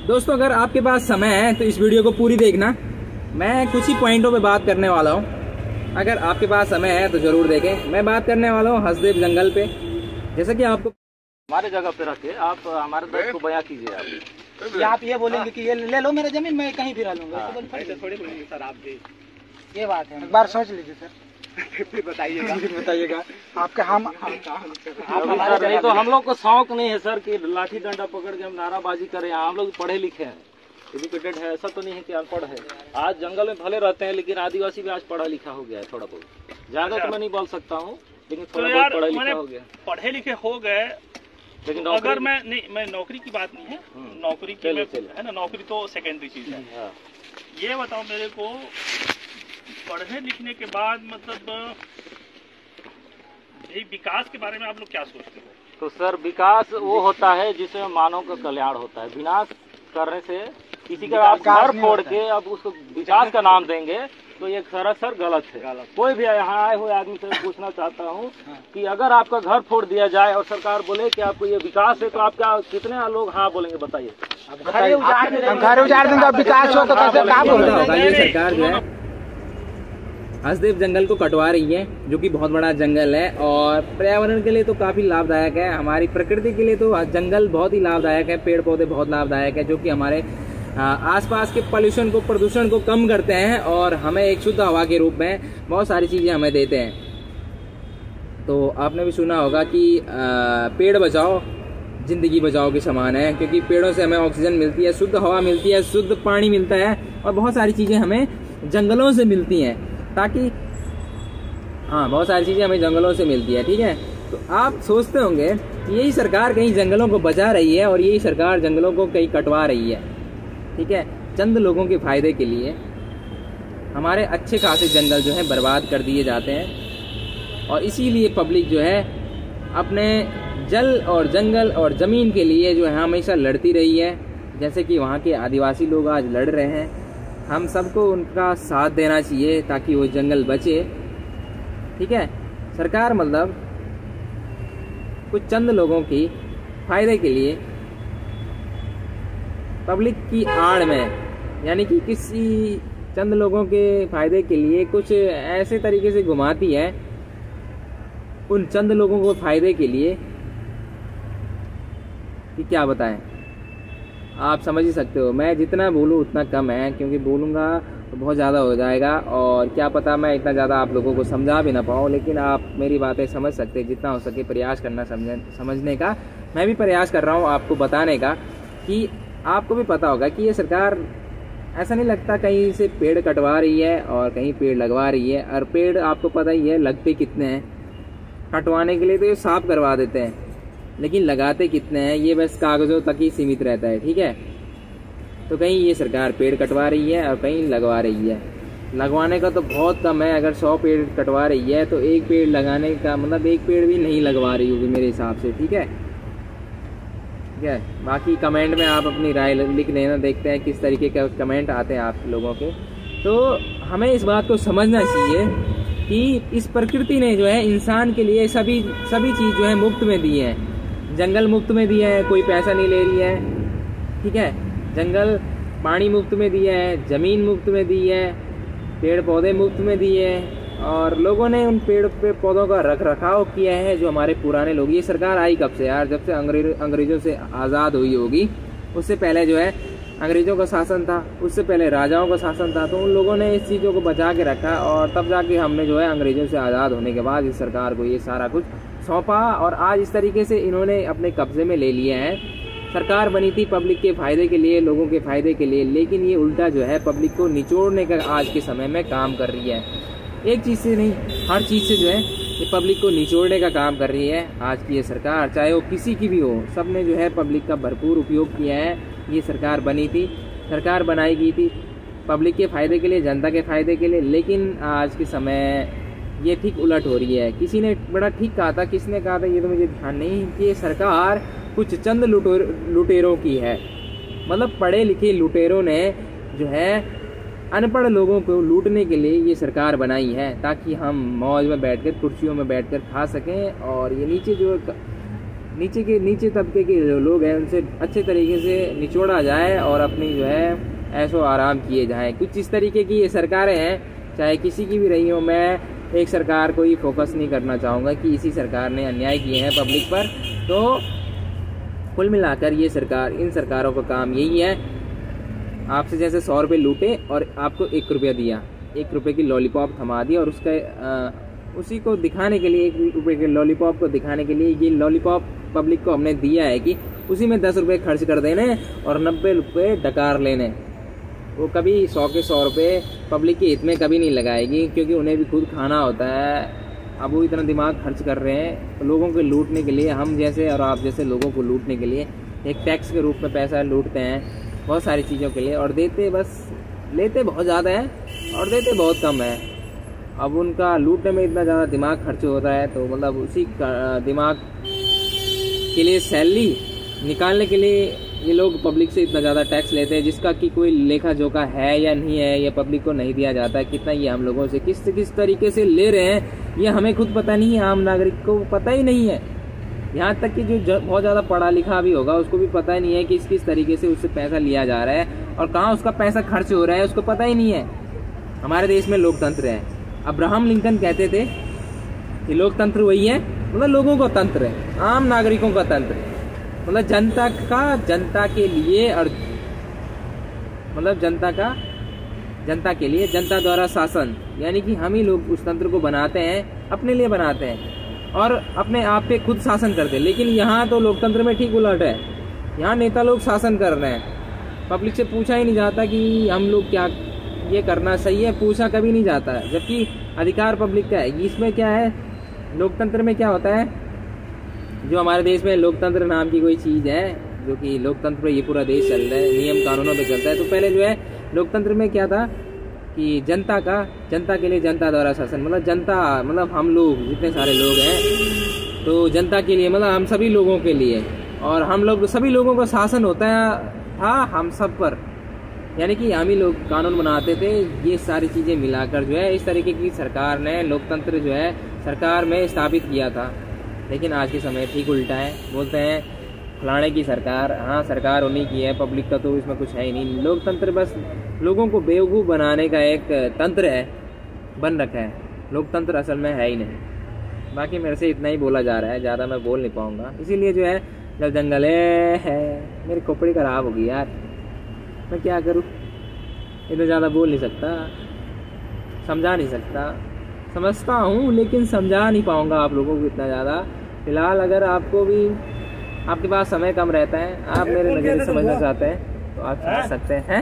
दोस्तों अगर आपके पास समय है तो इस वीडियो को पूरी देखना। मैं कुछ ही पॉइंटों पे बात करने वाला हूँ। अगर आपके पास समय है तो जरूर देखें। मैं बात करने वाला हूँ हसदेव जंगल पे। जैसा कि आपको हमारे जगह पे रख के आप हमारे दर्द को बयां कीजिए। आप ये बोलेंगे कि ये ले लो मेरा जमीन, मैं कहीं भी रह लूंगा। थोड़ी बोलेंगे सर, आप भी ये बात है, एक बार सोच लीजिए सर। फिर बताइएगा आपके हम नहीं तो हम लोग को शौक नहीं है सर कि लाठी डंडा पकड़ के हम नाराबाजी करें। हम लोग पढ़े लिखे हैं, एजुकेटेड है, ऐसा तो नहीं है कि अनपढ़ है। आज जंगल में भले रहते हैं लेकिन आदिवासी भी आज पढ़ा लिखा हो गया है थोड़ा बहुत। ज्यादा तो मैं नहीं बोल सकता हूँ लेकिन थोड़ा बहुत पढ़ा लिखा हो गया। पढ़े लिखे हो गए लेकिन अगर मैं नौकरी की बात नहीं है, नौकरी की है ना, नौकरी तो सेकेंडरी चीज है। ये बताओ मेरे को, पढ़ने लिखने के बाद मतलब विकास के बारे में आप लोग क्या सोचते हो? तो सर विकास वो होता है जिसमें मानव का कल्याण होता है। विनाश करने से किसी का आप घर फोड़ के अब उसको विकास का नाम देंगे तो ये सरासर गलत है। कोई भी यहाँ आए हुए आदमी से पूछना चाहता हूँ कि अगर आपका घर फोड़ दिया जाए और सरकार बोले कि आपको ये विकास है तो आप क्या कितने लोग हाँ बोलेंगे? बताइए। घर उजाड़ देंगे, विकास हो तो कैसे काम होगा? ये सरकार जो है हसदेव जंगल को कटवा रही है, जो कि बहुत बड़ा जंगल है और पर्यावरण के लिए तो काफ़ी लाभदायक है। हमारी प्रकृति के लिए तो जंगल बहुत ही लाभदायक है, पेड़ पौधे बहुत लाभदायक है, जो कि हमारे आसपास के पोल्यूशन को, प्रदूषण को कम करते हैं और हमें एक शुद्ध हवा के रूप में बहुत सारी चीज़ें हमें देते हैं। तो आपने भी सुना होगा कि पेड़ बचाओ जिंदगी बचाओ के समान है, क्योंकि पेड़ों से हमें ऑक्सीजन मिलती है, शुद्ध हवा मिलती है, शुद्ध पानी मिलता है और बहुत सारी चीज़ें हमें जंगलों से मिलती हैं। ताकि बहुत सारी चीज़ें हमें जंगलों से मिलती है। ठीक है, तो आप सोचते होंगे कि यही सरकार कहीं जंगलों को बचा रही है और यही सरकार जंगलों को कहीं कटवा रही है। ठीक है, चंद लोगों के फायदे के लिए हमारे अच्छे खासे जंगल जो है बर्बाद कर दिए जाते हैं और इसीलिए पब्लिक जो है अपने जल और जंगल और ज़मीन के लिए जो है हमेशा लड़ती रही है। जैसे कि वहाँ के आदिवासी लोग आज लड़ रहे हैं। हम सबको उनका साथ देना चाहिए ताकि वो जंगल बचे। ठीक है, सरकार मतलब कुछ चंद लोगों की फायदे के लिए पब्लिक की आड़ में, यानी कि किसी चंद लोगों के फायदे के लिए कुछ ऐसे तरीके से घुमाती है उन चंद लोगों को फायदे के लिए कि क्या बताएं। आप समझ ही सकते हो, मैं जितना बोलूँ उतना कम है, क्योंकि बोलूँगा तो बहुत ज़्यादा हो जाएगा और क्या पता मैं इतना ज़्यादा आप लोगों को समझा भी ना पाऊँ। लेकिन आप मेरी बातें समझ सकते हैं, जितना हो सके प्रयास करना समझने का। मैं भी प्रयास कर रहा हूँ आपको बताने का कि आपको भी पता होगा कि ये सरकार ऐसा नहीं लगता कहीं से पेड़ कटवा रही है और कहीं पेड़ लगवा रही है। और पेड़ आपको पता ही है लगते कितने हैं। कटवाने के लिए तो ये साफ करवा देते हैं, लेकिन लगाते कितने हैं ये बस कागज़ों तक ही सीमित रहता है। ठीक है, तो कहीं ये सरकार पेड़ कटवा रही है और कहीं लगवा रही है। लगवाने का तो बहुत कम है। अगर 100 पेड़ कटवा रही है तो एक पेड़ लगाने का मतलब एक पेड़ भी नहीं लगवा रही होगी मेरे हिसाब से। ठीक है, ठीक है। बाकी कमेंट में आप अपनी राय लिख लेना, देखते हैं किस तरीके के कमेंट आते हैं आप लोगों के। तो हमें इस बात को समझना चाहिए कि इस प्रकृति ने जो है इंसान के लिए सभी चीज़ जो है मुफ्त में दी है। जंगल मुफ्त में दिया है, कोई पैसा नहीं ले रही है। ठीक है, जंगल पानी मुफ्त में दिया है, ज़मीन मुफ्त में दी है, पेड़ पौधे मुफ्त में दिए हैं और लोगों ने उन पेड़ पौधों का रख रखाव किया है। जो हमारे पुराने लोग, ये सरकार आई कब से यार? जब से अंग्रेज़ों से आज़ाद हुई होगी। उससे पहले जो है अंग्रेज़ों का शासन था, उससे पहले राजाओं का शासन था। तो उन लोगों ने इस चीज़ों को बचा के रखा और तब जाके हमने जो है अंग्रेज़ों से आज़ाद होने के बाद इस सरकार को ये सारा कुछ सौंपा और आज इस तरीके से इन्होंने अपने कब्जे में ले लिया है। सरकार बनी थी पब्लिक के फ़ायदे के लिए, लोगों के फ़ायदे के लिए, लेकिन ये उल्टा जो है पब्लिक को निचोड़ने का आज के समय में काम कर रही है। एक चीज़ से नहीं, हर चीज़ से जो है ये पब्लिक को निचोड़ने का काम कर रही है आज की ये सरकार, चाहे वो किसी की भी हो। सब ने जो है पब्लिक का भरपूर उपयोग किया है। ये सरकार बनी थी, सरकार बनाई गई थी पब्लिक के फ़ायदे के लिए, जनता के फ़ायदे के लिए, लेकिन आज के समय ये ठीक उलट हो रही है। किसी ने बड़ा ठीक कहा था, किसने कहा था ये तो मुझे ध्यान नहीं, कि ये सरकार कुछ चंद लुटेरों की है। मतलब पढ़े लिखे लुटेरों ने जो है अनपढ़ लोगों को लूटने के लिए ये सरकार बनाई है, ताकि हम मौज में बैठकर कुर्सियों में बैठकर खा सकें और ये नीचे जो नीचे तबके के जो लोग हैं उनसे अच्छे तरीके से निचोड़ा जाए और अपनी जो है ऐशो आराम किए जाए। कुछ इस तरीके की ये सरकारें हैं, चाहे किसी की भी रही हो। मैं एक सरकार को ही फोकस नहीं करना चाहूँगा कि इसी सरकार ने अन्याय किए हैं पब्लिक पर। तो कुल मिलाकर ये सरकार, इन सरकारों का काम यही है, आपसे जैसे 100 रुपये लूटे और आपको 1 रुपया दिया, 1 रुपये की लॉलीपॉप थमा दी, और उसका उसी को दिखाने के लिए, 1 रुपये के लॉलीपॉप को दिखाने के लिए ये लॉलीपॉप पब्लिक को हमने दिया है कि उसी में 10 रुपये खर्च कर देने और 90 रुपये डकार लेने। वो कभी 100 के 100 रुपये पब्लिक के हित में कभी नहीं लगाएगी, क्योंकि उन्हें भी खुद खाना होता है। अब वो इतना दिमाग खर्च कर रहे हैं लोगों को लूटने के लिए, हम जैसे और आप जैसे लोगों को लूटने के लिए। एक टैक्स के रूप में पैसा लूटते हैं बहुत सारी चीज़ों के लिए, और देते बस, लेते बहुत ज़्यादा है और देते बहुत कम है। अब उनका लूटने में इतना ज़्यादा दिमाग खर्च होता है, तो मतलब उसी का दिमाग के लिए सैलरी निकालने के लिए ये लोग पब्लिक से इतना ज़्यादा टैक्स लेते हैं, जिसका कि कोई लेखा जोखा है या नहीं है, ये पब्लिक को नहीं दिया जाता है। कितना ये हम लोगों से किस तरीके से ले रहे हैं ये हमें खुद पता नहीं है, आम नागरिक को पता ही नहीं है। यहाँ तक कि जो बहुत ज़्यादा पढ़ा लिखा भी होगा उसको भी पता ही नहीं है कि किस तरीके से उससे पैसा लिया जा रहा है और कहाँ उसका पैसा खर्च हो रहा है, उसको पता ही नहीं है। हमारे देश में लोकतंत्र है। अब्राहम लिंकन कहते थे कि लोकतंत्र वही है, मतलब लोगों का तंत्र है, आम नागरिकों का तंत्र, मतलब जनता का, जनता के लिए, और मतलब जनता के लिए, जनता द्वारा शासन। यानी कि हम ही लोग उस तंत्र को बनाते हैं, अपने लिए बनाते हैं और अपने आप पे खुद शासन करते हैं। लेकिन यहाँ तो लोकतंत्र में ठीक उलट है, यहाँ नेता लोग शासन कर रहे हैं। पब्लिक से पूछा ही नहीं जाता कि हम लोग क्या ये करना सही है, पूछा कभी नहीं जाता है, जबकि अधिकार पब्लिक का है। इसमें क्या है, लोकतंत्र में क्या होता है, जो हमारे देश में लोकतंत्र नाम की कोई चीज़ है, जो कि लोकतंत्र पे ये पूरा देश चल रहा है, नियम कानूनों पे चलता है। तो पहले जो है लोकतंत्र में क्या था कि जनता के लिए, जनता द्वारा शासन, मतलब जनता, मतलब हम लोग जितने सारे लोग हैं तो जनता के लिए, मतलब हम सभी लोगों के लिए, और हम लोग सभी लोगों का शासन होता था हम सब पर। यानी कि हम ही लोग कानून बनाते थे। ये सारी चीज़ें मिलाकर जो है इस तरीके की सरकार ने लोकतंत्र जो है सरकार में स्थापित किया था। लेकिन आज के समय ठीक उल्टा है, बोलते हैं फलाने की सरकार, हाँ सरकार उन्हीं की है, पब्लिक का तो इसमें कुछ है ही नहीं। लोकतंत्र बस लोगों को बेवकूफ़ बनाने का एक तंत्र है, बन रखा है। लोकतंत्र असल में है ही नहीं। बाकी मेरे से इतना ही बोला जा रहा है, ज़्यादा मैं बोल नहीं पाऊँगा। इसीलिए जो है जब जंगल है, मेरी खोपड़ी ख़राब होगी यार, मैं क्या करूँ, इतना ज़्यादा बोल नहीं सकता, समझा नहीं सकता। समझता हूँ लेकिन समझा नहीं पाऊँगा आप लोगों को इतना ज़्यादा। फिलहाल अगर आपको भी, आपके पास समय कम रहता है, आप मेरे नज़रिए समझना चाहते हैं तो आप समझ सकते हैं।